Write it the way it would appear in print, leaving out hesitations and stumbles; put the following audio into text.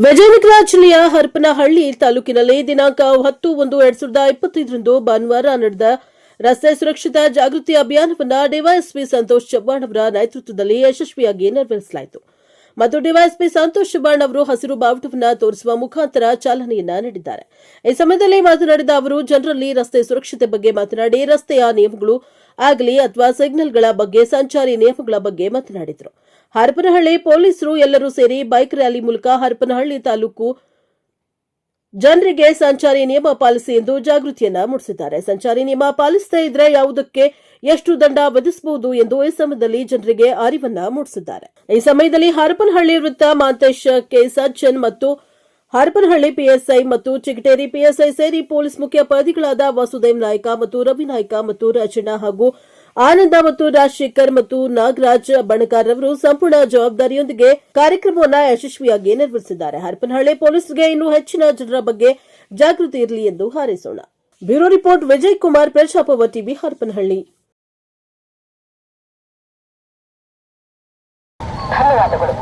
ವಿಜಯನಗರ ಜಿಲ್ಲೆಯ ಹರಪನಹಳ್ಳಿ ತಾಲೂಕಿನಲ್ಲಿ ದಿನಾಂಕ 10/1/2025 ಭಾನುವಾರ ನಡೆದ ರಸ್ತೆ ಸುರಕ್ಷತಾ ಜಾಗೃತಿ ಅಭಿಯಾನವನ್ನು ಡಿವೈಎಸ್ಪಿ ಸಂತೋಷ್ ಚವ್ಹಾಣ್ ಅವರ ನೇತೃತ್ವದಲ್ಲಿ ಯಶಸ್ವಿಯಾಗಿ ನೆರವೇರಿಸಲಾಯಿತು ಮತ್ತು ಡಿವೈಎಸ್ಪಿ ಸಂತೋಷ್ ಚವ್ಹಾಣ್ ಅವರು ಹಸಿರು ಬಾವುಟವನ್ನು ತೋರಿಸುವ ಮುಖಾಂತರ ಚಾಲನೆಯನ್ನ ನೀಡಿದ್ದಾರೆ. ಈ ಸಮಯದಲ್ಲಿ ಮಾತನಾಡಿದ ಅವರು ಜನರಲ್ಲಿ ರಸ್ತೆ ಸುರಕ್ಷತೆ ಬಗ್ಗೆ ಮಾತನಾಡಿ ರಸ್ತೆಯ ನಿಯಮಗಳು ಆಗಲಿ ಅಥವಾ ಸಿಗ್ನಲ್ಗಳ ಬಗ್ಗೆ ಸಂಚಾರಿ ನಿಯಮಗಳ ಬಗ್ಗೆ ಮಾತನಾಡಿದರು. ಹರಪನಹಳ್ಳಿ ಪೊಲೀಸರು ಎಲ್ಲರೂ ಸೇರಿ ಬೈಕ್ ರ್ಯಾಲಿ ಮೂಲಕ ಹರಪನಹಳ್ಳಿ ತಾಲೂಕು ಜನರಿಗೆ ಸಂಚಾರಿ ನಿಯಮ ಪಾಲಿಸಿ ಎಂದು ಜಾಗೃತಿಯನ್ನ ಮೂಡಿಸಿದ್ದಾರೆ. ಸಂಚಾರಿ ನಿಯಮ ಪಾಲಿಸದೇ ಇದ್ರೆ ಯಾವುದಕ್ಕೆ ಎಷ್ಟು ದಂಡ ವಿಧಿಸಬಹುದು ಎಂದು ಈ ಸಮಯದಲ್ಲಿ ಜನರಿಗೆ ಅರಿವನ್ನ ಮೂಡಿಸಿದ್ದಾರೆ. ಈ ಸಮಯದಲ್ಲಿ ಹರಪನಹಳ್ಳಿ ವೃತ್ತ ಮಾಂತೇಶ್ ಕೆ ಸಜ್ಜನ್ ಮತ್ತು ಹರಪನಹಳ್ಳಿ ಪಿಎಸ್ಐ ಮತ್ತು ಚಿಗಟೇರಿ ಪಿಎಸ್ಐ ಸೇರಿ ಪೊಲೀಸ್ ಮುಖ್ಯೋಪಾಧ್ಯಾಯಗಳಾದ ವಾಸುದೇವ್ ನಾಯ್ಕ ಮತ್ತು ರವಿ ನಾಯ್ಕ ಮತ್ತು ರಾಜಣ್ಣ ಹಾಗೂ ಆನಂದ ಮತ್ತು ರಾಜಶೇಖರ್ ಮತ್ತು ನಾಗರಾಜ್ ಬಣಕಾರ್ ಅವರು ಸಂಪೂರ್ಣ ಜವಾಬ್ದಾರಿಯೊಂದಿಗೆ ಕಾರ್ಯಕ್ರಮವನ್ನು ಯಶಸ್ವಿಯಾಗಿ ನಿರ್ವಹಿಸಿದ್ದಾರೆ. ಹರಪನಹಳ್ಳಿ ಪೊಲೀಸರಿಗೆ ಇನ್ನೂ ಹೆಚ್ಚಿನ ಜನರ ಬಗ್ಗೆ ಜಾಗೃತಿ ಇರಲಿ ಎಂದು ಹಾರೈಸೋಣ. ಬ್ಯೂರೋ ರಿಪೋರ್ಟ್ ವಿಜಯ್ ಕುಮಾರ್, ಪ್ರಜಾಪವ ಟಿವಿ, ಹರಪನಹಳ್ಳಿ. ಧನ್ಯವಾದಗಳು.